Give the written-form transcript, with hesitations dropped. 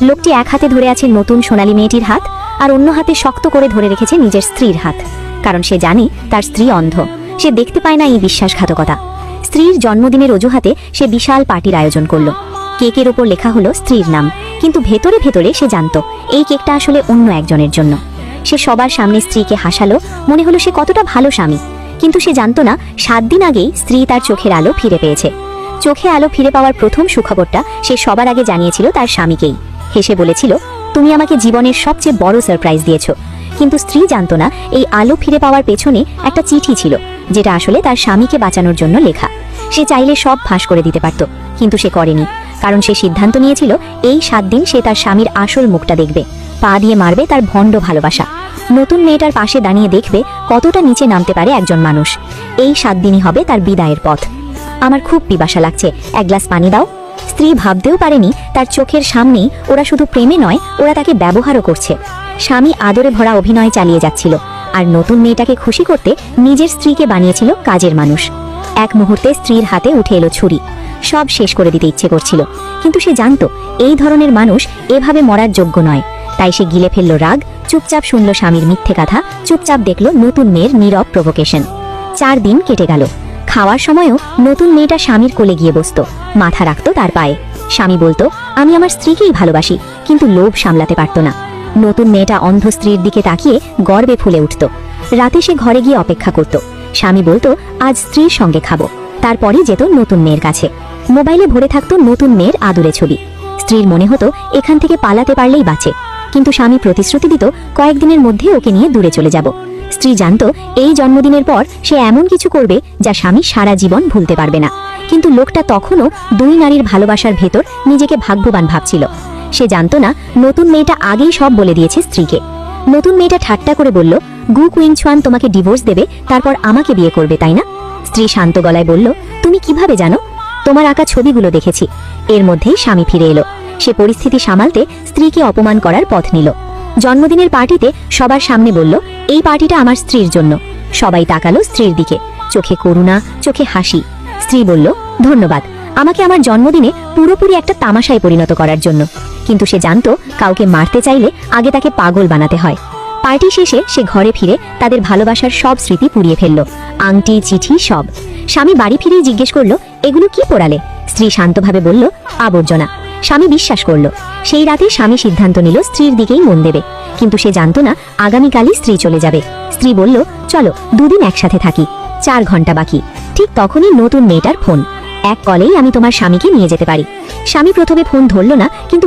লোকটি এক হাতে ধরে আছে নতুন সোনালী মেয়েটির হাত, আর অন্য হাতে শক্ত করে ধরে রেখেছে নিজের স্ত্রীর হাত। কারণ সে জানে তার স্ত্রী অন্ধ, সে দেখতে পায় না এই বিশ্বাসঘাতকতা। স্ত্রীর জন্মদিনের অজুহাতে সে বিশাল পার্টির আয়োজন করলো। কেকের ওপর লেখা হলো স্ত্রীর নাম, কিন্তু ভেতরে ভেতরে সে জানতো এই কেকটা আসলে অন্য একজনের জন্য। সে সবার সামনে স্ত্রীকে হাসালো, মনে হলো সে কতটা ভালো স্বামী। কিন্তু সে জানতো না 7 দিন আগেই স্ত্রী তার চোখের আলো ফিরে পেয়েছে। চোখে আলো ফিরে পাওয়ার প্রথম সুখবরটা সে সবার আগে জানিয়েছিল তার স্বামীকেই। হেসে বলেছিল, তুমি আমাকে জীবনের সবচেয়ে বড় সারপ্রাইজ দিয়েছো। কিন্তু স্ত্রী জানতো না এই আলো ফিরে পাওয়ার পেছনে একটা চিঠি ছিল, যেটা আসলে তার স্বামীকে বাঁচানোর জন্য লেখা। সে চাইলে সব ফাঁস করে দিতে পারত, কিন্তু সে করেনি। কারণ সে সিদ্ধান্ত নিয়েছিল এই 7 দিন সে তার স্বামীর আসল মুখটা দেখবে, পা দিয়ে মারবে তার ভণ্ড ভালোবাসা। নতুন মেয়েটার পাশে দাঁড়িয়ে দেখবে কতটা নিচে নামতে পারে একজন মানুষ। এই 7 দিনই হবে তার বিদায়ের পথ। আমার খুব পিপাসা লাগছে, এক গ্লাস পানি দাও। স্ত্রী ভাবতেও পারেনি তার চোখের সামনেই ওরা শুধু প্রেমে নয়, ওরা তাকে ব্যবহারও করছে। স্বামী আদরে ভরা অভিনয় চালিয়ে যাচ্ছিল, আর নতুন মেয়েটাকে খুশি করতে নিজের স্ত্রীকে বানিয়েছিল কাজের মানুষ। এক মুহূর্তে স্ত্রীর হাতে উঠে এলো ছুরি, সব শেষ করে দিতে ইচ্ছে করছিল। কিন্তু সে জানতো এই ধরনের মানুষ এভাবে মরার যোগ্য নয়। তাই সে গিলে ফেললো রাগ, চুপচাপ শুনল স্বামীর মিথ্যে কথা, চুপচাপ দেখলো নতুন মেয়ের নীরব প্রভোকেশন। 4 দিন কেটে গেল। খাওয়ার সময়ও নতুন মেয়েটা স্বামীর কোলে গিয়ে বসত, মাথা রাখতো তার পায়ে। স্বামী বলতো, আমি আমার স্ত্রীকেই ভালোবাসি, কিন্তু লোভ সামলাতে পারত না। নতুন মেয়েটা অন্ধ স্ত্রীর দিকে তাকিয়ে গর্বে ফুলে উঠত। রাতে সে ঘরে গিয়ে অপেক্ষা করত। স্বামী বলতো, আজ স্ত্রীর সঙ্গে খাবো। তারপরে যেত নতুন মেয়ের কাছে। মোবাইলে ভরে থাকতো নতুন মেয়ের আদুরে ছবি। স্ত্রীর মনে হতো এখান থেকে পালাতে পারলেই বাঁচে। কিন্তু স্বামী প্রতিশ্রুতি দিত, কয়েকদিনের মধ্যে ওকে নিয়ে দূরে চলে যাব। স্ত্রী জানতো এই জন্মদিনের পর সে এমন কিছু করবে যা স্বামী সারা জীবন ভুলতে পারবে না। কিন্তু লোকটা তখনও 2 নারীর ভালোবাসার ভেতর নিজেকে ভাগ্যবান ভাবছিল। সে জানতো না নতুন মেয়েটা আগেই সব বলে দিয়েছে স্ত্রীকে। নতুন মেয়েটা ঠাট্টা করে বলল, গু কুইন ছুয়ান তোমাকে ডিভোর্স দেবে, তারপর আমাকে বিয়ে করবে, তাই না? স্ত্রী শান্ত গলায় বলল, তুমি কিভাবে জানো? তোমার আঁকা ছবিগুলো দেখেছি। এর মধ্যেই স্বামী ফিরে এলো। সে পরিস্থিতি সামালতে স্ত্রীকে অপমান করার পথ নিল। জন্মদিনের পার্টিতে সবার সামনে বলল, এই পার্টিটা আমার স্ত্রীর জন্য। সবাই তাকালো স্ত্রীর দিকে, চোখে করুণা, চোখে হাসি। স্ত্রী বলল, ধন্যবাদ, আমাকে আমার জন্মদিনে পুরোপুরি একটা তামাশায় পরিণত করার জন্য। কিন্তু সে জানতো কাউকে মারতে চাইলে আগে তাকে পাগল বানাতে হয়। পার্টি শেষে সে ঘরে ফিরে তাদের ভালোবাসার সব স্মৃতি পুড়িয়ে ফেলল, আংটি, চিঠি, সব। স্বামী বাড়ি ফিরেই জিজ্ঞেস করলো, এগুলো কি পোড়ালে? স্ত্রী শান্তভাবে বলল, আবর্জনা। স্বামী বিশ্বাস করল। সেই রাতে স্বামী সিদ্ধান্ত নিল স্ত্রীর দিকেই মন দেবে। কিন্তু সে জানতো না আগামীকালই স্ত্রী চলে যাবে। স্ত্রী বলল, চলো 2 দিন একসাথে থাকি। 4 ঘন্টা বাকি। ঠিক তখনই নতুন মেয়েটার ফোন। এক কলেই আমি তোমার স্বামীকে নিয়ে যেতে পারি। স্বামী প্রথমে ফোন ধরল না, কিন্তু